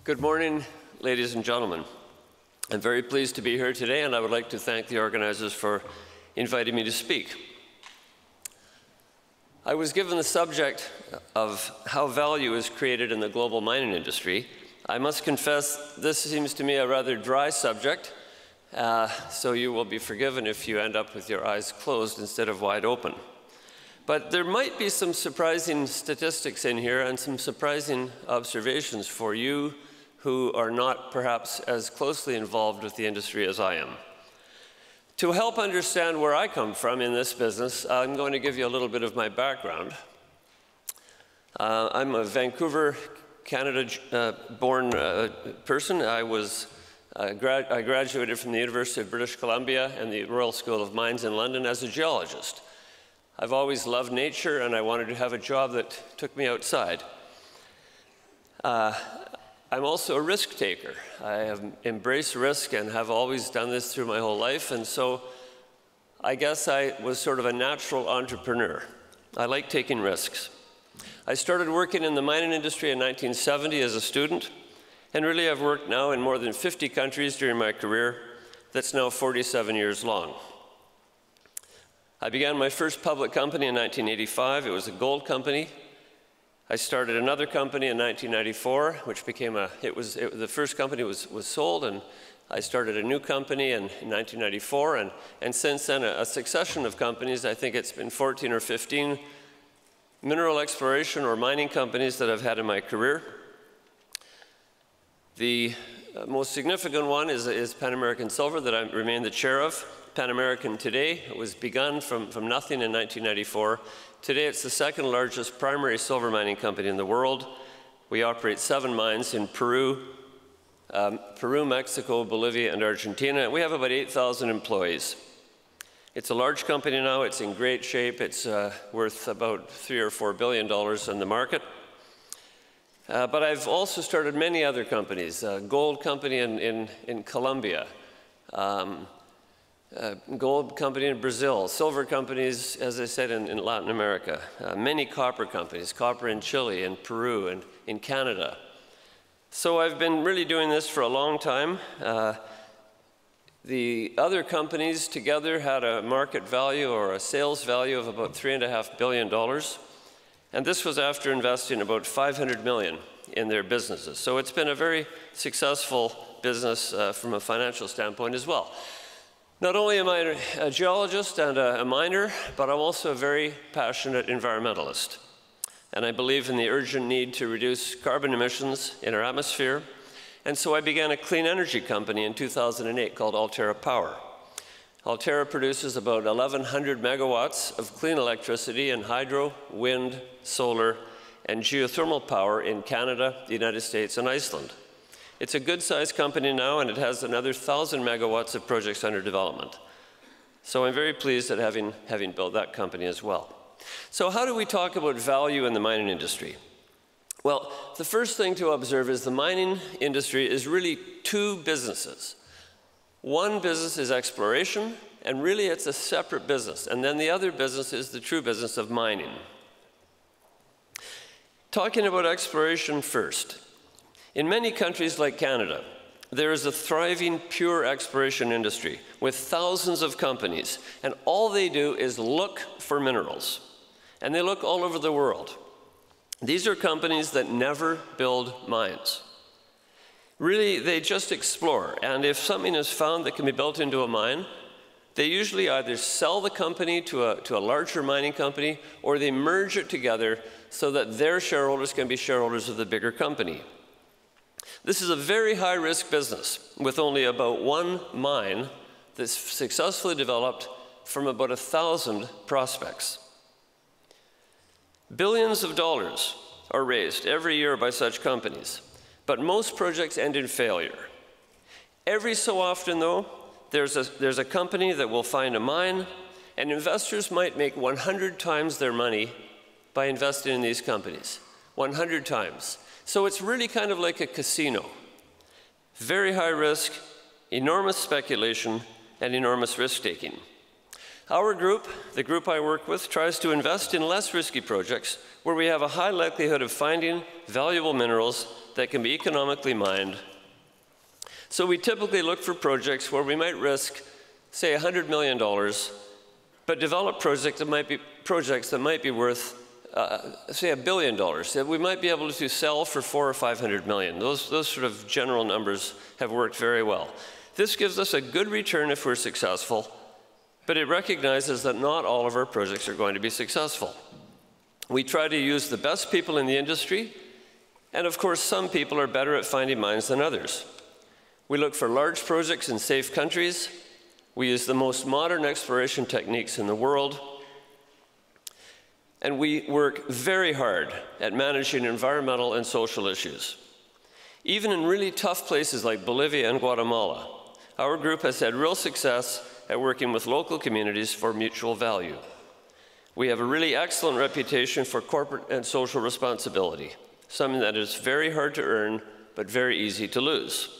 Good morning, ladies and gentlemen. I'm very pleased to be here today, and I would like to thank the organizers for inviting me to speak. I was given the subject of how value is created in the global mining industry. I must confess this seems to me a rather dry subject, so you will be forgiven if you end up with your eyes closed instead of wide open. But there might be some surprising statistics in here and some surprising observations for you who are not perhaps as closely involved with the industry as I am. To help understand where I come from in this business, I'm going to give you a little bit of my background. I'm a Vancouver, Canada-born person. I graduated from the University of British Columbia and the Royal School of Mines in London as a geologist. I've always loved nature, and I wanted to have a job that took me outside. I'm also a risk taker. I have embraced risk and have always done this through my whole life, and so I guess I was sort of a natural entrepreneur. I like taking risks. I started working in the mining industry in 1970 as a student, and really I've worked now in more than 50 countries during my career. That's now 47 years long. I began my first public company in 1985. It was a gold company. I started another company in 1994, which became the first company was sold, and I started a new company in 1994, and since then a succession of companies. I think it's been 14 or 15 mineral exploration or mining companies that I've had in my career. The most significant one is Pan American Silver that I remain the chair of. Pan American today, it was begun from nothing in 1994. Today it's the second largest primary silver mining company in the world. We operate 7 mines in Peru, Mexico, Bolivia, and Argentina. We have about 8,000 employees. It's a large company now. It's in great shape. It's worth about $3 or $4 billion in the market. But I've also started many other companies, a gold company in Colombia, gold company in Brazil, silver companies, as I said, in Latin America, many copper companies, copper in Chile, in Peru, and in Canada. So I've been really doing this for a long time. The other companies together had a market value or a sales value of about $3.5 billion. And this was after investing about $500 million in their businesses. So it's been a very successful business from a financial standpoint as well. Not only am I a geologist and a miner, but I'm also a very passionate environmentalist. And I believe in the urgent need to reduce carbon emissions in our atmosphere. And so I began a clean energy company in 2008 called Altera Power. Altera produces about 1,100 megawatts of clean electricity in hydro, wind, solar, and geothermal power in Canada, the United States, and Iceland. It's a good-sized company now, and it has another 1,000 megawatts of projects under development. So I'm very pleased at having built that company as well. So how do we talk about value in the mining industry? Well, the first thing to observe is the mining industry is really 2 businesses. One business is exploration, and really it's a separate business. And then the other business is the true business of mining. Talking about exploration first. In many countries like Canada, there is a thriving pure exploration industry with thousands of companies, and all they do is look for minerals. And they look all over the world. These are companies that never build mines. Really, they just explore, and if something is found that can be built into a mine, they usually either sell the company to a larger mining company, or they merge it together so that their shareholders can be shareholders of the bigger company. This is a very high-risk business with only about 1 mine that's successfully developed from about 1,000 prospects. Billions of dollars are raised every year by such companies, but most projects end in failure. Every so often, though, there's a company that will find a mine, and investors might make 100 times their money by investing in these companies. 100 times. So it's really kind of like a casino. Very high risk, enormous speculation, and enormous risk-taking. Our group, the group I work with, tries to invest in less risky projects where we have a high likelihood of finding valuable minerals that can be economically mined. So we typically look for projects where we might risk, say, $100 million, but develop projects that might be worth, say, $1 billion, that we might be able to sell for $400 or $500 million. Those sort of general numbers have worked very well. This gives us a good return if we're successful, but it recognizes that not all of our projects are going to be successful. We try to use the best people in the industry, and of course, some people are better at finding mines than others. We look for large projects in safe countries. We use the most modern exploration techniques in the world. And we work very hard at managing environmental and social issues. Even in really tough places like Bolivia and Guatemala, our group has had real success at working with local communities for mutual value. We have a really excellent reputation for corporate and social responsibility, something that is very hard to earn, but very easy to lose.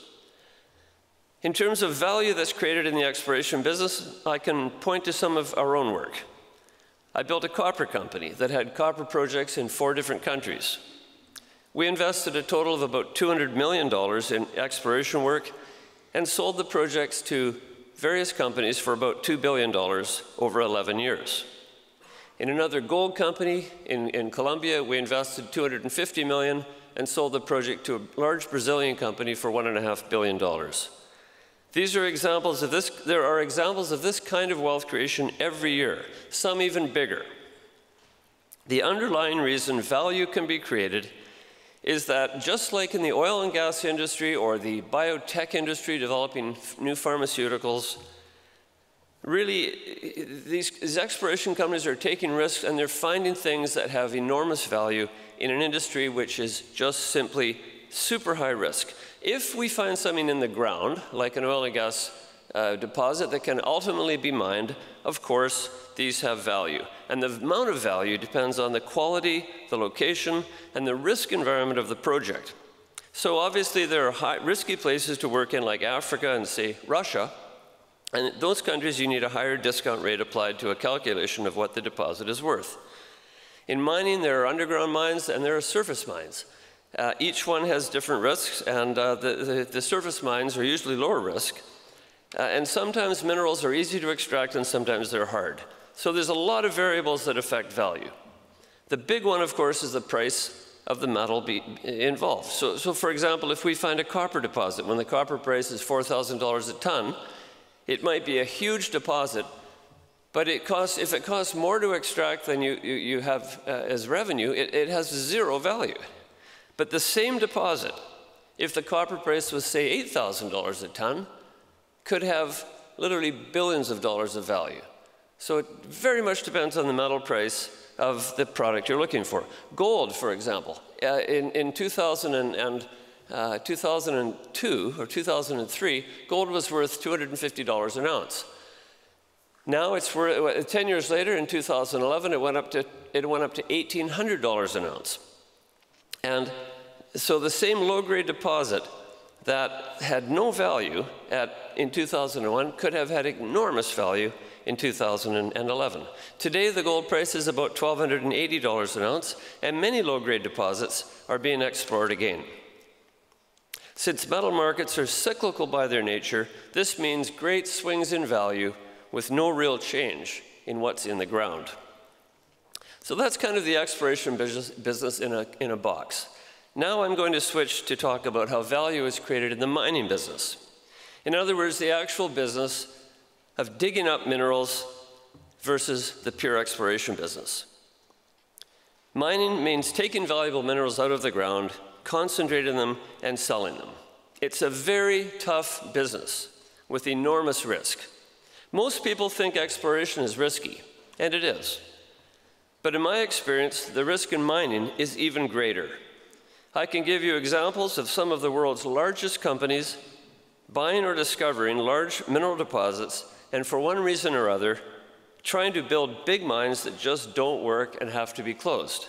In terms of value that's created in the exploration business, I can point to some of our own work. I built a copper company that had copper projects in 4 different countries. We invested a total of about $200 million in exploration work and sold the projects to various companies for about $2 billion over 11 years. In another gold company in Colombia, we invested $250 million and sold the project to a large Brazilian company for $1.5 billion. These are examples of this. There are examples of this kind of wealth creation every year, some even bigger. The underlying reason value can be created is that just like in the oil and gas industry or the biotech industry developing new pharmaceuticals, really these exploration companies are taking risks and they're finding things that have enormous value in an industry which is just simply super high risk. If we find something in the ground, like an oil and gas deposit that can ultimately be mined, of course, these have value. And the amount of value depends on the quality, the location, and the risk environment of the project. So obviously there are risky places to work in, like Africa and, say, Russia. And in those countries, you need a higher discount rate applied to a calculation of what the deposit is worth. In mining, there are underground mines and there are surface mines. Each one has different risks, and the surface mines are usually lower risk. And sometimes minerals are easy to extract and sometimes they're hard. So there's a lot of variables that affect value. The big one, of course, is the price of the metal involved. So for example, if we find a copper deposit, when the copper price is $4,000 a ton, it might be a huge deposit, but if it costs more to extract than you have as revenue, it has zero value. But the same deposit, if the copper price was, say, $8,000 a ton, could have literally billions of dollars of value. So it very much depends on the metal price of the product you're looking for. Gold, for example, in 2002 or 2003, gold was worth $250 an ounce. Now it's worth, 10 years later, in 2011, it went up to $1,800 an ounce. And so the same low-grade deposit that had no value in 2001 could have had enormous value in 2011. Today, the gold price is about $1,280 an ounce, and many low-grade deposits are being explored again. Since metal markets are cyclical by their nature, this means great swings in value with no real change in what's in the ground. So that's kind of the exploration business in a box. Now I'm going to switch to talk about how value is created in the mining business. In other words, the actual business of digging up minerals versus the pure exploration business. Mining means taking valuable minerals out of the ground, concentrating them, and selling them. It's a very tough business with enormous risk. Most people think exploration is risky, and it is. But in my experience, the risk in mining is even greater. I can give you examples of some of the world's largest companies buying or discovering large mineral deposits and, for one reason or other, trying to build big mines that just don't work and have to be closed.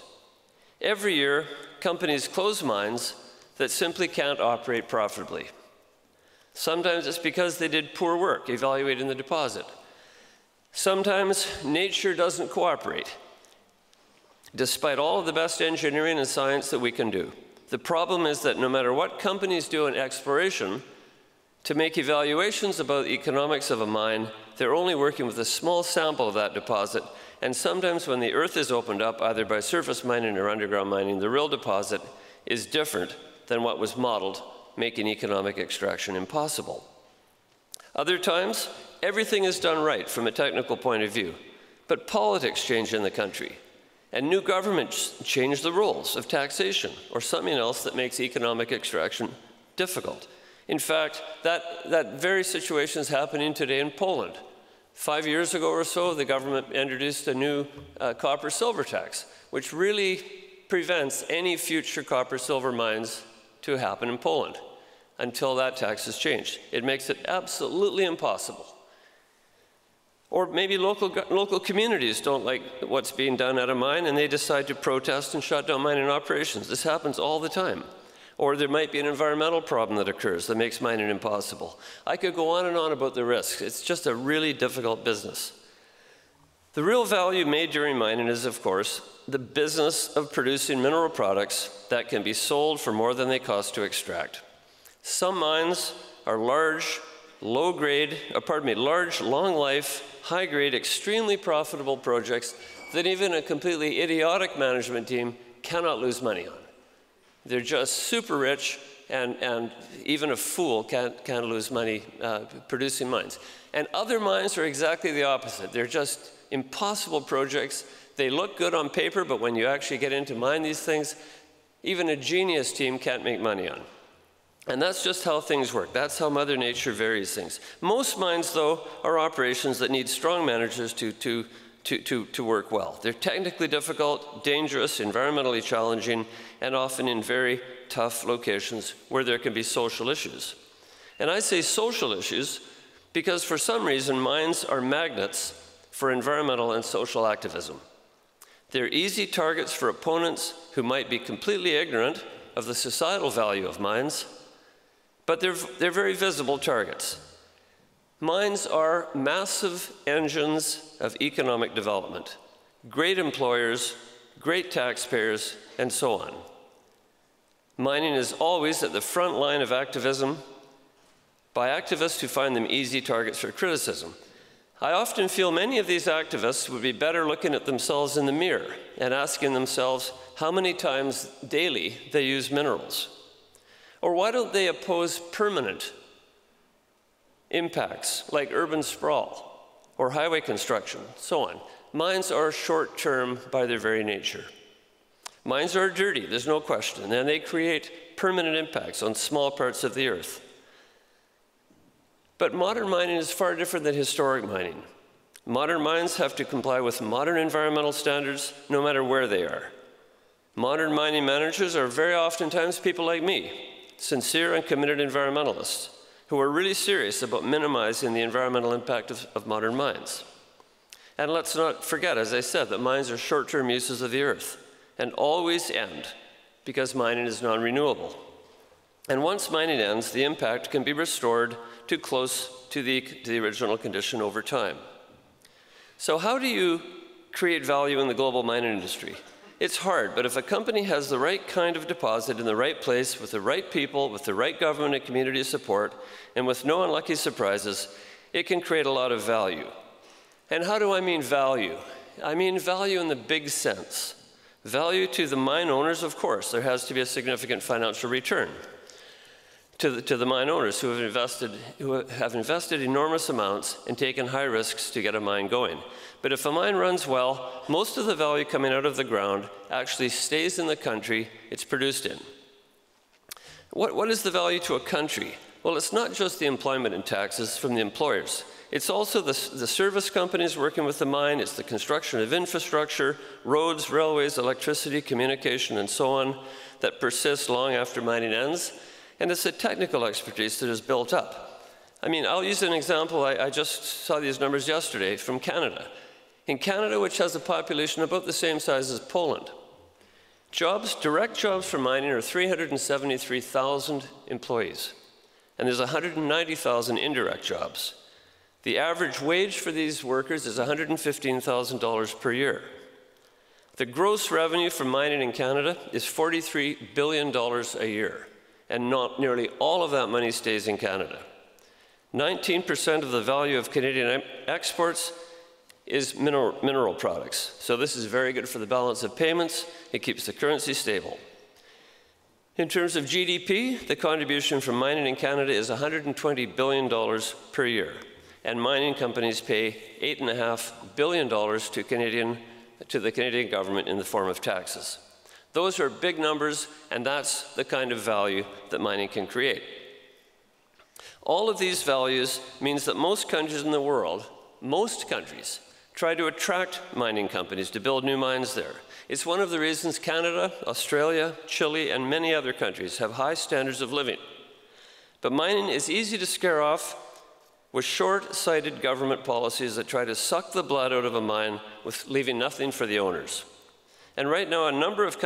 Every year, companies close mines that simply can't operate profitably. Sometimes it's because they did poor work evaluating the deposit. Sometimes nature doesn't cooperate, despite all of the best engineering and science that we can do. The problem is that no matter what companies do in exploration, to make evaluations about the economics of a mine, they're only working with a small sample of that deposit, and sometimes when the earth is opened up, either by surface mining or underground mining, the real deposit is different than what was modeled, making economic extraction impossible. Other times, everything is done right from a technical point of view, but politics change in the country, and new governments change the rules of taxation or something else that makes economic extraction difficult. In fact, that very situation is happening today in Poland. 5 years ago or so, the government introduced a new copper-silver tax, which really prevents any future copper-silver mines to happen in Poland until that tax is changed. It makes it absolutely impossible. Or maybe local communities don't like what's being done at a mine and they decide to protest and shut down mining operations. This happens all the time. Or there might be an environmental problem that occurs that makes mining impossible. I could go on and on about the risks. It's just a really difficult business. The real value made during mining is, of course, the business of producing mineral products that can be sold for more than they cost to extract. Some mines are large, large, long-life, high-grade, extremely profitable projects that even a completely idiotic management team cannot lose money on. They're just super rich, and even a fool can't lose money producing mines. And other mines are exactly the opposite. They're just impossible projects. They look good on paper, but when you actually get into mine these things, even a genius team can't make money on. And that's just how things work. That's how Mother Nature varies things. Most mines, though, are operations that need strong managers to work well. They're technically difficult, dangerous, environmentally challenging, and often in very tough locations where there can be social issues. And I say social issues because for some reason mines are magnets for environmental and social activism. They're easy targets for opponents who might be completely ignorant of the societal value of mines, but they're very visible targets. Mines are massive engines of economic development, great employers, great taxpayers, and so on. Mining is always at the front line of activism by activists who find them easy targets for criticism. I often feel many of these activists would be better looking at themselves in the mirror and asking themselves how many times daily they use minerals. Or why don't they oppose permanent impacts like urban sprawl or highway construction, so on. Mines are short-term by their very nature. Mines are dirty, there's no question, and they create permanent impacts on small parts of the earth. But modern mining is far different than historic mining. Modern mines have to comply with modern environmental standards no matter where they are. Modern mining managers are very oftentimes people like me, sincere and committed environmentalists who are really serious about minimizing the environmental impact of modern mines. And let's not forget, as I said, that mines are short-term uses of the earth and always end because mining is non-renewable. And once mining ends, the impact can be restored to close to the original condition over time. So how do you create value in the global mining industry? It's hard, but if a company has the right kind of deposit in the right place, with the right people, with the right government and community support, and with no unlucky surprises, it can create a lot of value. And how do I mean value? I mean value in the big sense. Value to the mine owners, of course. There has to be a significant financial return to the mine owners who have invested enormous amounts and taken high risks to get a mine going. But if a mine runs well, most of the value coming out of the ground actually stays in the country it's produced in. What is the value to a country? Well, it's not just the employment and taxes from the employers. It's also the service companies working with the mine. It's the construction of infrastructure, roads, railways, electricity, communication, and so on that persists long after mining ends. And it's the technical expertise that is built up. I mean, I'll use an example. I just saw these numbers yesterday from Canada. In Canada, which has a population about the same size as Poland, direct jobs for mining are 373,000 employees. And there's 190,000 indirect jobs. The average wage for these workers is $115,000 per year. The gross revenue from mining in Canada is $43 billion a year, and not nearly all of that money stays in Canada. 19% of the value of Canadian exports is mineral products. So this is very good for the balance of payments. It keeps the currency stable. In terms of GDP, the contribution from mining in Canada is $120 billion per year, and mining companies pay $8.5 billion to the Canadian government in the form of taxes. Those are big numbers, and that's the kind of value that mining can create. All of these values means that most countries in the world, most countries, try to attract mining companies to build new mines there. It's one of the reasons Canada, Australia, Chile, and many other countries have high standards of living. But mining is easy to scare off with short-sighted government policies that try to suck the blood out of a mine with leaving nothing for the owners. And right now, a number of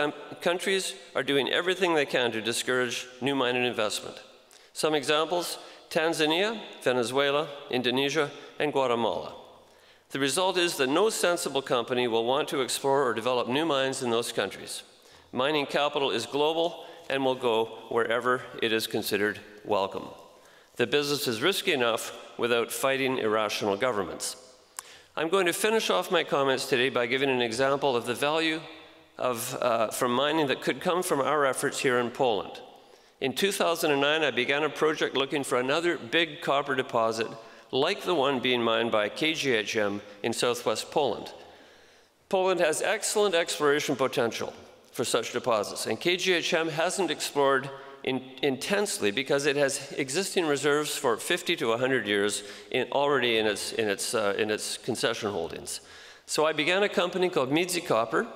countries are doing everything they can to discourage new mining investment. Some examples: Tanzania, Venezuela, Indonesia, and Guatemala. The result is that no sensible company will want to explore or develop new mines in those countries. Mining capital is global and will go wherever it is considered welcome. The business is risky enough without fighting irrational governments. I'm going to finish off my comments today by giving an example of the value from mining that could come from our efforts here in Poland. In 2009, I began a project looking for another big copper deposit like the one being mined by KGHM in southwest Poland. Poland has excellent exploration potential for such deposits, and KGHM hasn't explored intensely because it has existing reserves for 50 to 100 years already in its concession holdings. So I began a company called Miedzi Copper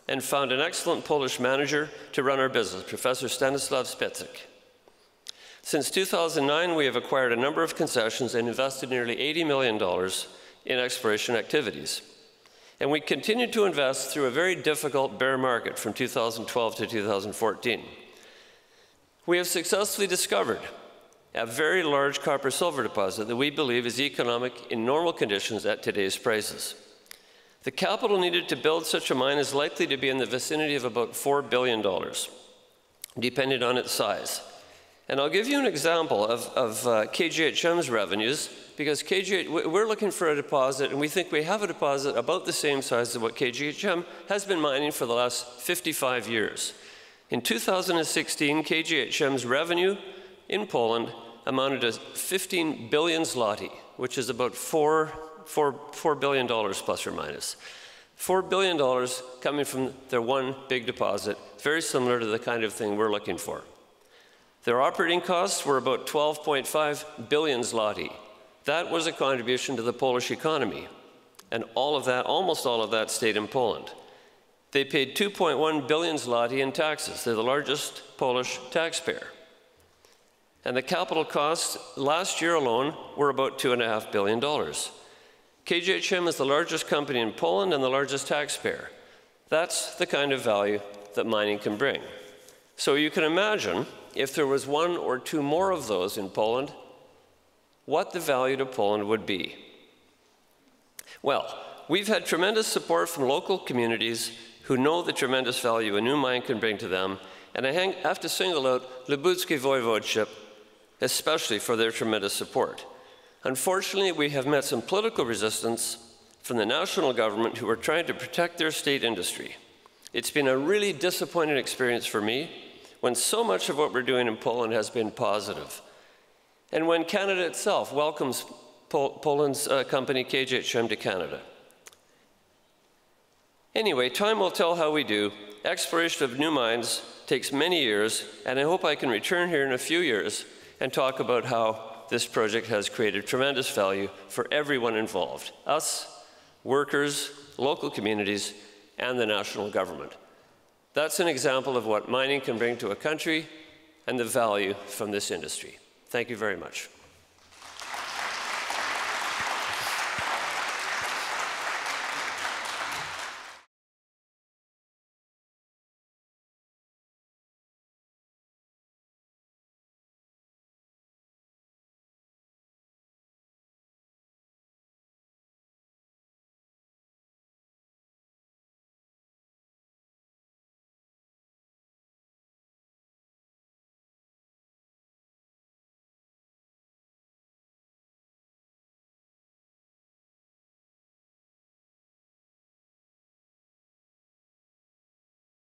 and found an excellent Polish manager to run our business, Professor Stanisław Specik. Since 2009, we have acquired a number of concessions and invested nearly $80 million in exploration activities. And we continued to invest through a very difficult bear market from 2012 to 2014. We have successfully discovered a very large copper-silver deposit that we believe is economic in normal conditions at today's prices. The capital needed to build such a mine is likely to be in the vicinity of about $4 billion, depending on its size. And I'll give you an example of KGHM's revenues, because we're looking for a deposit, and we think we have a deposit about the same size as what KGHM has been mining for the last 55 years. In 2016, KGHM's revenue in Poland amounted to 15 billion zloty, which is about $4 billion plus or minus. $4 billion coming from their one big deposit, very similar to the kind of thing we're looking for. Their operating costs were about 12.5 billion zloty. That was a contribution to the Polish economy. And almost all of that stayed in Poland. They paid 2.1 billion zloty in taxes. They're the largest Polish taxpayer. And the capital costs last year alone were about $2.5 billion. KGHM is the largest company in Poland and the largest taxpayer. That's the kind of value that mining can bring. So you can imagine, if there was one or two more of those in Poland, what the value to Poland would be. Well, we've had tremendous support from local communities who know the tremendous value a new mine can bring to them, and I have to single out Lubutskie Voivodeship, especially for their tremendous support. Unfortunately, we have met some political resistance from the national government who are trying to protect their state industry. It's been a really disappointing experience for me when so much of what we're doing in Poland has been positive. And when Canada itself welcomes Poland's company KGHM to Canada. Anyway, time will tell how we do. Exploration of new mines takes many years, and I hope I can return here in a few years and talk about how this project has created tremendous value for everyone involved, us, workers, local communities, and the national government. That's an example of what mining can bring to a country and the value from this industry. Thank you very much.